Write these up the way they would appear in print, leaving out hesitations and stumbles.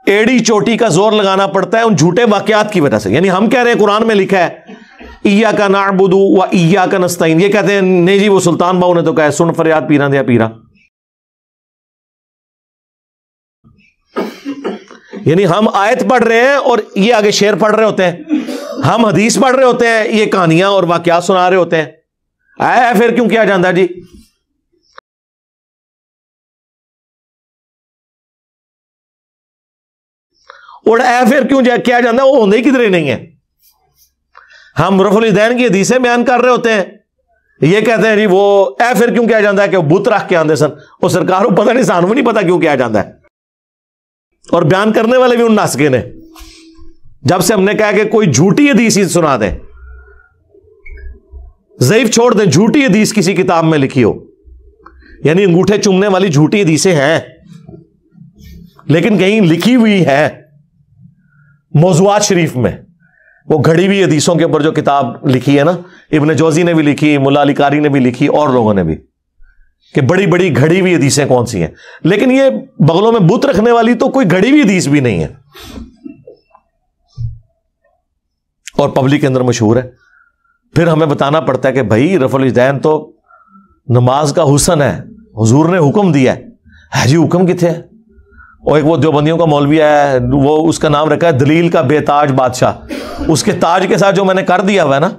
ایڑی چوٹی کا زور لگانا پڑتا ہے ان جھوٹے واقعات کی وجہ سے. یعنی ہم کہہ رہے ہیں قرآن میں لکھا ہے ایاک نعبد و ایاک نستعین, یہ کہتے ہیں نہیں جی وہ سلطان باؤ نے تو کہا ہے سن فریاد پیرا دیا پیرا. یعنی ہم آیت پڑھ رہے ہیں اور یہ آگے شعر پڑھ رہے ہوتے ہیں, ہم حدیث پڑھ رہے ہوتے ہیں, یہ کہانیاں اور واقعات سنا رہے ہوتے ہیں. اے پھر کیوں کیا جاندہ جی؟ اور اے پھر کیوں کیا جاندہ, وہ ہوندے ہی کدھر نہیں ہے. ہم رفع الیدین کی حدیثیں بیان کر رہے ہوتے ہیں, یہ کہتے ہیں جی وہ اے پھر کیوں کیا جاندہ ہے کہ وہ بت رکھ کے آندے سن, وہ سرکار کو پتہ نہیں, سانو نہیں پتہ کیوں کیا جاندہ ہے. اور بیان کرنے والے بھی ان ناسکے نے. جب سے ہم نے کہا کہ کوئی جھوٹی حدیث ہی سنا دیں, ضعیف چھوڑ دیں, جھوٹی حدیث کسی کتاب میں لکھی ہو, یعنی انگوٹھے چومنے والی جھوٹی حدیثیں ہیں لیکن کہیں لکھی ہوئی ہے موضوعات شریف میں. وہ گھڑی ہوئی حدیثوں کے اوپر جو کتاب لکھی ہے نا, ابن جوزی نے بھی لکھی, ملا علی قاری نے بھی لکھی, اور لوگوں نے بھی, کہ بڑی بڑی گھڑی ہوئی حدیثیں کون سی ہیں. لیکن یہ بغلوں میں بت رکھنے والی تو کوئی گھڑی ہوئی حدیث بھی نہیں ہے, اور پبلک کے اندر مشہور ہے. پھر ہمیں بتانا پڑتا ہے کہ بھائی رفع الیدین تو نماز کا حسن ہے, حضور نے حکم دیا ہے جی, حکم کتنے ہے؟ اور ایک وہ دیوبندیوں کا مولوی ہے, وہ اس کا نام رکھا ہے دلیل کا بے تاج بادشاہ. اس کے تاج کے ساتھ جو میں نے کر دیا ہوا ہے نا,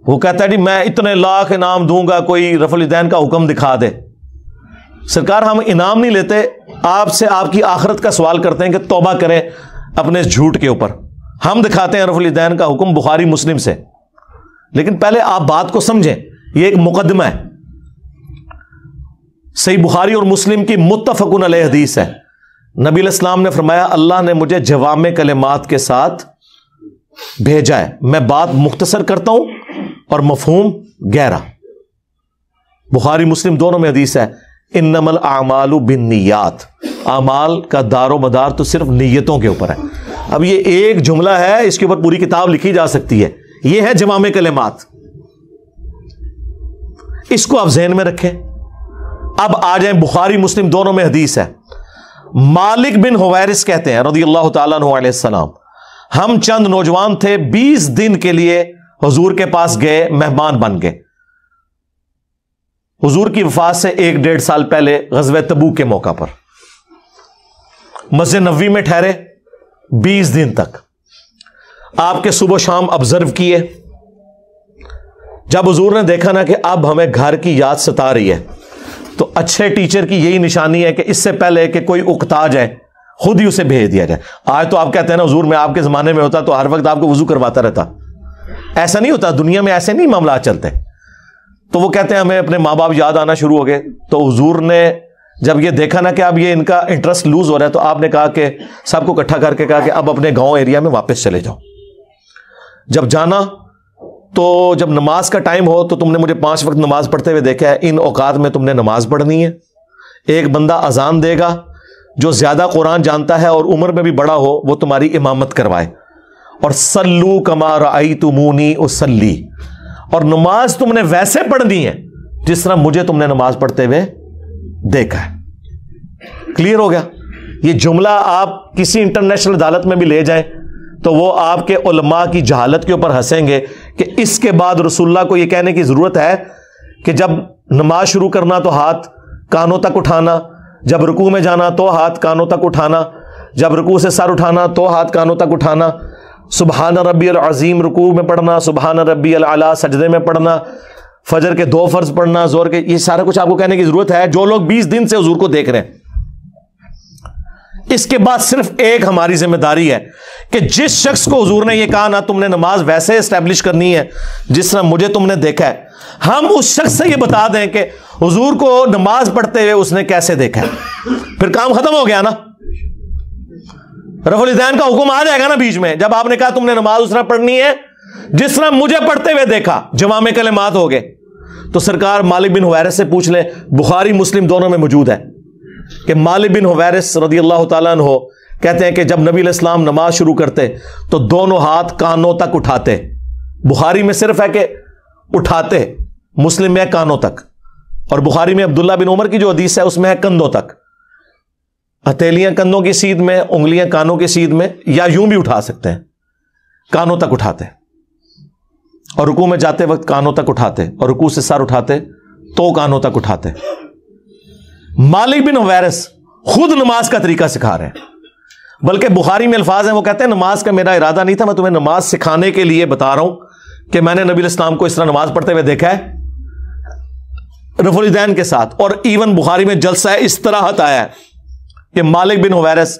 وہ کہتا ہے جی میں اتنے لاکھ انعام دوں گا کوئی رفع الیدین کا حکم دکھا دے. سرکار ہم انعام نہیں لیتے, آپ سے آپ کی آخرت کا سوال کرتے ہیں کہ توبہ کریں اپنے اس جھوٹ کے اوپر. ہم دکھاتے ہیں رفع الیدین کا حکم بخاری مسلم سے, لیکن پہلے آپ بات کو سمجھیں, یہ ایک مقدمہ ہے. صحیح بخاری اور مسلم کی متفقن علیہ حدیث ہے. نبی علیہ السلام نے فرمایا اللہ نے مجھے جوامع کلمات کے ساتھ بھیجا ہے, میں بات مختصر کرتا ہوں اور مفہوم گہرا. بخاری مسلم دونوں میں حدیث ہے انما الاعمال بالنیات, اعمال کا دار و مدار تو صرف نیتوں کے اوپر ہے. اب یہ ایک جملہ ہے, اس کے اوپر پوری کتاب لکھی جا سکتی ہے. یہ ہے جوامع کلمات, اس کو آپ ذہن میں رکھیں. اب آ جائیں بخاری مسلم دونوں میں حدیث ہے. مالک بن حویرث کہتے ہیں رضی اللہ تعالیٰ عنہ علیہ السلام, ہم چند نوجوان تھے 20 دن کے لیے حضور کے پاس گئے, مہمان بن گئے. حضور کی وفات سے 1-1.5 سال پہلے غزوہ تبوک کے موقع پر مسجد نبوی میں ٹھہرے 20 دن تک. آپ کے صبح و شام آبزرو کیے. جب حضور نے دیکھا نا کہ اب ہمیں گھر کی یاد ستا رہی ہے, تو اچھے ٹیچر کی یہی نشانی ہے کہ اس سے پہلے کہ کوئی اکتا جائے خود ہی اسے بھیج دیا جائے. آج تو آپ کہتے ہیں نا حضور میں آپ کے زمانے میں ہوتا تو ہر وقت آپ کو وضو کرواتا رہتا. ایسا نہیں ہوتا, دنیا میں ایسے نہیں معاملات چلتے. تو وہ کہتے ہیں ہمیں اپنے ماں باپ یاد آنا شروع ہو گئے. تو حضور نے جب یہ دیکھا نا کہ اب یہ ان کا انٹرسٹ لوز ہو رہا ہے, تو آپ نے کہا کہ سب کو اکٹھا کر کے کہا کہ اب اپنے گاؤں ایریا میں واپس چلے جاؤ. جب جانا تو جب نماز کا ٹائم ہو تو تم نے مجھے 5 وقت نماز پڑھتے ہوئے دیکھا ہے, ان اوقات میں تم نے نماز پڑھنی ہے. ایک بندہ اذان دے گا جو زیادہ قرآن جانتا ہے اور عمر میں بھی بڑا ہو, وہ تمہاری امامت کروائے. اور صلو کما رأیتمونی اصلی, اور نماز تم نے ویسے پڑھنی ہے جس طرح مجھے تم نے نماز پڑھتے ہوئے دیکھا ہے. کلیئر ہو گیا؟ یہ جملہ آپ کسی انٹرنیشنل عدالت میں بھی لے جائیں تو وہ آپ کے علماء کی جہالت کے اوپر ہنسیں گے کہ اس کے بعد رسول اللہ کو یہ کہنے کی ضرورت ہے کہ جب نماز شروع کرنا تو ہاتھ کانوں تک اٹھانا, جب رکوع میں جانا تو ہاتھ کانوں تک اٹھانا, جب رکوع سے سر اٹھانا تو ہاتھ کانوں تک اٹھانا, سبحان ربی العظیم رکوع میں پڑھنا, سبحان ربی الاعلی سجدے میں پڑھنا, فجر کے 2 فرض پڑھنا, زور کے, یہ سارا کچھ آپ کو کہنے کی ضرورت ہے جو لوگ 20 دن سے حضور کو دیکھ رہے ہیں. اس کے بعد صرف ایک ہماری ذمہ داری ہے کہ جس شخص کو حضور نے یہ کہا نا تم نے نماز ویسے اسٹیبلش کرنی ہے جس طرح مجھے تم نے دیکھا ہے, ہم اس شخص سے یہ بتا دیں کہ حضور کو نماز پڑھتے ہوئے اس نے کیسے دیکھا ہے. پھر کام ختم ہو گیا نا. رفع الیدین کا حکم آ جائے گا نا بیچ میں, جب آپ نے کہا تم نے نماز اس طرح پڑھنی ہے جس طرح مجھے پڑھتے ہوئے دیکھا, جوامع کلمات ہو گئے. تو سرکار مالک بن حویرث سے پوچھ لیں, بخاری مسلم دونوں میں موجود ہے کہ مالک بن حویرث رضی اللہ تعالیٰ عنہ کہتے ہیں کہ جب نبی علیہ السلام نماز شروع کرتے تو دونوں ہاتھ کانوں تک اٹھاتے. بخاری میں صرف ہے کہ اٹھاتے, مسلم میں ہے کانوں تک, اور بخاری میں عبداللہ بن عمر کی جو حدیث ہے اس میں ہے کندھوں تک. ہتھیلیاں کندھوں کی سیدھ میں، انگلیاں کانوں کی سیدھ میں، یا یوں بھی اٹھا سکتے ہیں، کانوں تک اٹھاتے اور رکوع میں جاتے وقت کانوں تک اٹھاتے اور رکوع سے سر اٹھاتے تو کانوں تک اٹھاتے۔ مالک بن حویرث خود نماز کا طریقہ سکھا رہے ہیں، بلکہ بخاری میں الفاظ ہیں، وہ کہتے ہیں نماز کا میرا ارادہ نہیں تھا، میں تمہیں نماز سکھانے کے لیے بتا رہا ہوں کہ میں نے نبی الاسلام کو اس طرح نماز پڑھتے ہوئے دیکھا ہے رفع الیدین کے ساتھ۔ اور ایون بخاری میں جلسہ استراحت آیا ہے کہ مالک بن حویرث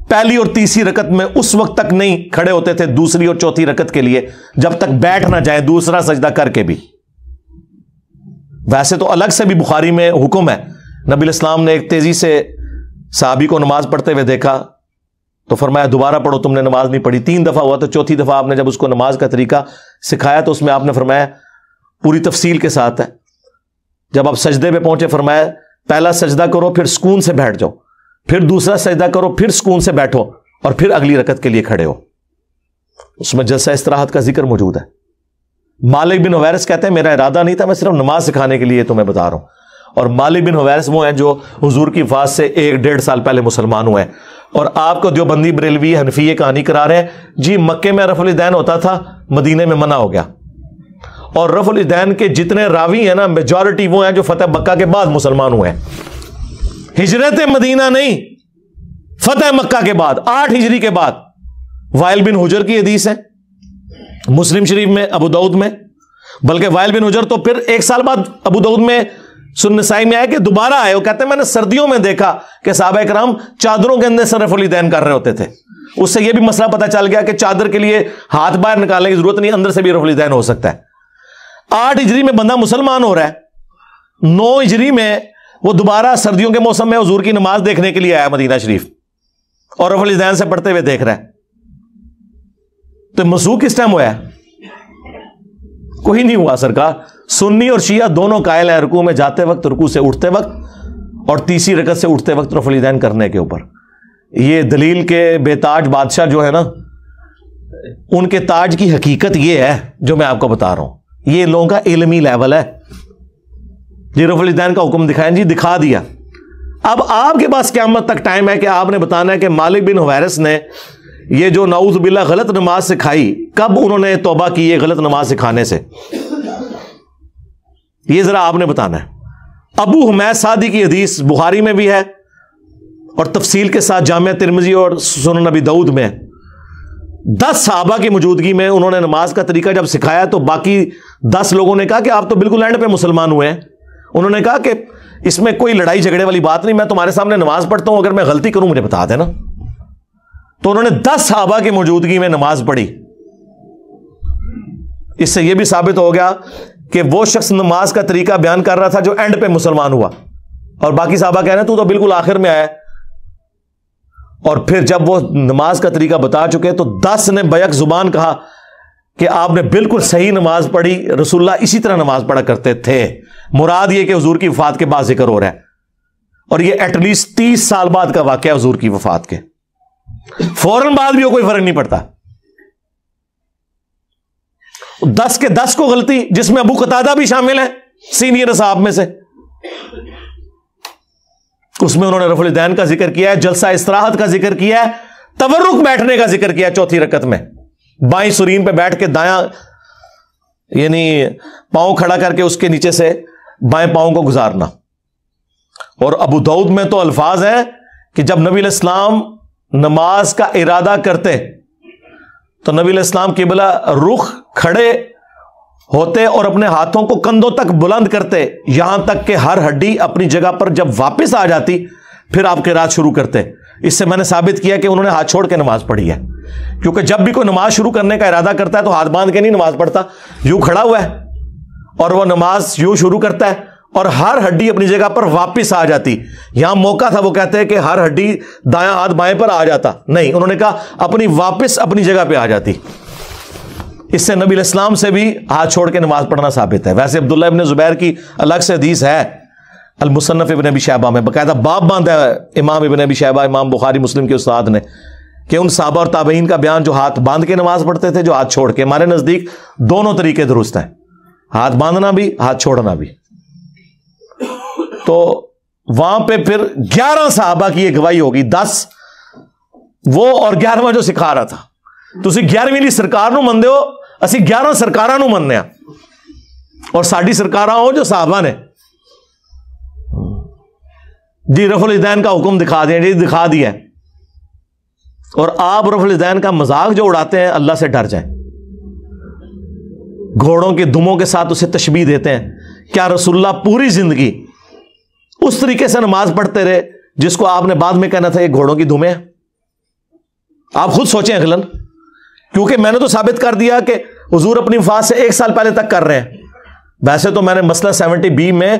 پہلی اور تیسری رکعت میں اس وقت تک نہیں کھڑے ہوتے تھے دوسری اور چوتھی رکعت کے لیے جب تک بیٹھ نہ جائیں دوسرا سجدہ کر کے بھی۔ ویسے تو الگ سے بھی بخاری میں حکم ہے، نبی الاسلام نے ایک تیزی سے صحابی کو نماز پڑھتے ہوئے دیکھا تو فرمایا دوبارہ پڑھو، تم نے نماز نہیں پڑھی۔ 3 دفعہ ہوا تو چوتھی دفعہ آپ نے جب اس کو نماز کا طریقہ سکھایا تو اس میں آپ نے فرمایا پوری تفصیل کے ساتھ ہے، جب آپ سجدے پہ پہنچے فرمایا پہلا سجدہ کرو پھر سکون سے بیٹھ جاؤ، پھر دوسرا سجدہ کرو پھر سکون سے بیٹھو اور پھر اگلی رکعت کے لیے کھڑے ہو۔ اس میں جلسہ استراحت کا ذکر موجود ہے۔ مالک بن حویرث کہتے ہیں میرا ارادہ نہیں تھا، میں صرف نماز سکھانے کے لیے تمہیں بتا رہا ہوں۔ اور مالک بن حویرث وہ ہیں جو حضور کی وفات سے 1-1.5 سال پہلے مسلمان ہوئے ہیں، اور آپ کو دیوبندی بریلوی حنفی یہ کہانی کرا رہے ہیں جی مکے میں رفع الیدین ہوتا تھا، مدینے میں منع ہو گیا۔ اور رفع الیدین کے جتنے راوی ہیں نا میجورٹی وہ ہیں جو فتح مکہ کے بعد مسلمان ہوئے ہیں، ہجرت مدینہ نہیں، فتح مکہ کے بعد 8 ہجری کے بعد۔ وائل بن حجر کی حدیث ہے مسلم شریف میں، ابو داؤد میں، بلکہ وائل بن حجر تو پھر 1 سال بعد ابو داؤد میں سنن نسائی میں آیا کہ دوبارہ آئے، وہ کہتے ہیں میں نے سردیوں میں دیکھا کہ صحابہ کرام چادروں کے اندر سے رفع الیدین کر رہے ہوتے تھے۔ اس سے یہ بھی مسئلہ پتہ چل گیا کہ چادر کے لیے ہاتھ باہر نکالنے کی ضرورت نہیں، اندر سے بھی رفع الیدین ہو سکتا ہے۔ 8 ہجری میں بندہ مسلمان ہو رہا ہے، 9 ہجری میں وہ دوبارہ سردیوں کے موسم میں حضور کی نماز دیکھنے کے لیے آیا مدینہ شریف اور رفع الیدین سے پڑھتے ہوئے دیکھ رہا ہے۔ تو مسوق کس ٹائم ہوا ہے؟ کوئی نہیں ہوا سرکار۔ سنی اور شیعہ دونوں قائل ہیں رکوع میں جاتے وقت، رکوع سے اٹھتے وقت اور تیسری رکعت سے اٹھتے وقت رفع الیدین کرنے کے اوپر۔ یہ دلیل کے بے تاج بادشاہ جو ہے نا، ان کے تاج کی حقیقت یہ ہے جو میں آپ کو بتا رہا ہوں، یہ لوگوں کا علمی لیول ہے۔ جی رفع الیدین کا حکم دکھائیں، جی دکھا دیا۔ اب آپ کے پاس قیامت تک ٹائم ہے کہ آپ نے بتانا ہے کہ مالک بن حویرث نے یہ جو نعوذ باللہ غلط نماز سکھائی، کب انہوں نے توبہ کی یہ غلط نماز سکھانے سے، یہ ذرا آپ نے بتانا ہے۔ ابو حمید سعدی کی حدیث بخاری میں بھی ہے اور تفصیل کے ساتھ جامعہ ترمذی اور سنن نبی داؤد میں 10 صحابہ کی موجودگی میں انہوں نے نماز کا طریقہ جب سکھایا تو باقی 10 لوگوں نے کہا کہ آپ تو بالکل اینڈ پہ مسلمان ہوئے ہیں۔ انہوں نے کہا کہ اس میں کوئی لڑائی جھگڑے والی بات نہیں، میں تمہارے سامنے نماز پڑھتا ہوں، اگر میں غلطی کروں مجھے بتا دینا۔ تو انہوں نے 10 صحابہ کی موجودگی میں نماز پڑھی۔ اس سے یہ بھی ثابت ہو گیا کہ وہ شخص نماز کا طریقہ بیان کر رہا تھا جو اینڈ پہ مسلمان ہوا، اور باقی صحابہ کہہ رہے ہیں تو بالکل آخر میں آیا۔ اور پھر جب وہ نماز کا طریقہ بتا چکے تو 10 نے بیک زبان کہا کہ آپ نے بالکل صحیح نماز پڑھی، رسول اللہ اسی طرح نماز پڑھا کرتے تھے۔ مراد یہ کہ حضور کی وفات کے بعد ذکر ہو رہا ہے، اور یہ ایٹ لیسٹ 30 سال بعد کا واقعہ ہے حضور کی وفات کے، فوراً بعد بھی کوئی فرق نہیں پڑتا۔ 10 کے 10 کو غلطی، جس میں ابو قتادہ بھی شامل ہے سینئر اصحاب میں سے، اس میں انہوں نے رفع الیدین کا ذکر کیا ہے، جلسہ استراحت کا ذکر کیا ہے، تورک بیٹھنے کا ذکر کیا ہے چوتھی رکعت میں، بائیں سرین پہ بیٹھ کے دایاں یعنی پاؤں کھڑا کر کے اس کے نیچے سے بائیں پاؤں کو گزارنا۔ اور ابو داؤد میں تو الفاظ ہیں کہ جب نبی علیہ السلام نماز کا ارادہ کرتے تو نبی علیہ السلام قبلہ رخ کھڑے ہوتے اور اپنے ہاتھوں کو کندھوں تک بلند کرتے، یہاں تک کہ ہر ہڈی اپنی جگہ پر جب واپس آ جاتی پھر آپ قرات شروع کرتے۔ اس سے میں نے ثابت کیا کہ انہوں نے ہاتھ چھوڑ کے نماز پڑھی ہے، کیونکہ جب بھی کوئی نماز شروع کرنے کا ارادہ کرتا ہے تو ہاتھ باندھ کے نہیں نماز پڑھتا، یوں کھڑا ہوا ہے اور وہ نماز یوں شروع کرتا ہے اور ہر ہڈی اپنی جگہ پر واپس آ جاتی۔ یہاں موقع تھا وہ کہتے ہیں کہ ہر ہڈی دایاں ہاتھ بائیں پر آ جاتا، نہیں، انہوں نے کہا اپنی واپس اپنی جگہ پہ آ جاتی۔ اس سے نبی علیہ السلام سے بھی ہاتھ چھوڑ کے نماز پڑھنا ثابت ہے۔ ویسے عبداللہ ابن زبیر کی الگ سے حدیث ہے المصنف ابن ابی شیبہ میں، باقاعدہ باب باندھا ہے امام ابن ابی شیبہ، امام بخاری مسلم کے استاد نے، کہ ان صحابہ اور تابعین کا بیان جو ہاتھ باندھ کے نماز پڑھتے تھے، جو ہاتھ چھوڑ کے۔ ہمارے نزدیک دونوں طریقے درست ہیں، ہاتھ باندھنا بھی ہاتھ چھوڑنا بھی۔ تو وہاں پہ پھر 11 صحابہ کی یہ گواہی ہوگی، 10 وہ اور 11واں جو سکھا رہا تھا. تسی 11ویں لی سرکار نو مندے ہو، اسی 11 سرکاراں نو مننے ہاں، اور ساڈی سرکاراں ہو جو صحابہ نے. جی رفع الیدین کا حکم دکھا دیا، جی دکھا دیا ہے، اور آپ رفع الیدین کا مذاق جو اڑاتے ہیں، اللہ سے ڈر جائیں. گھوڑوں کے دموں کے ساتھ اسے تشبیہ دیتے ہیں. کیا رسول اللہ پوری زندگی اس طریقے سے نماز پڑھتے رہے جس کو آپ نے بعد میں کہنا تھا یہ گھوڑوں کی دمیں ہیں؟ آپ خود سوچیں اغلن، کیونکہ میں نے تو ثابت کر دیا کہ حضور اپنی وفات سے 1 سال پہلے تک کر رہے ہیں. ویسے تو میں نے مسئلہ 70B میں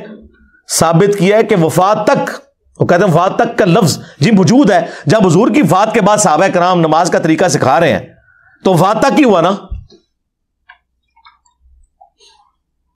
ثابت کیا ہے کہ وفات تک، وہ کہتے ہیں وفات تک کا لفظ جی موجود ہے. جب حضور کی وفات کے بعد صحابہ کرام نماز کا طریقہ سکھا رہے ہیں تو وفات تک ہی ہوا نا.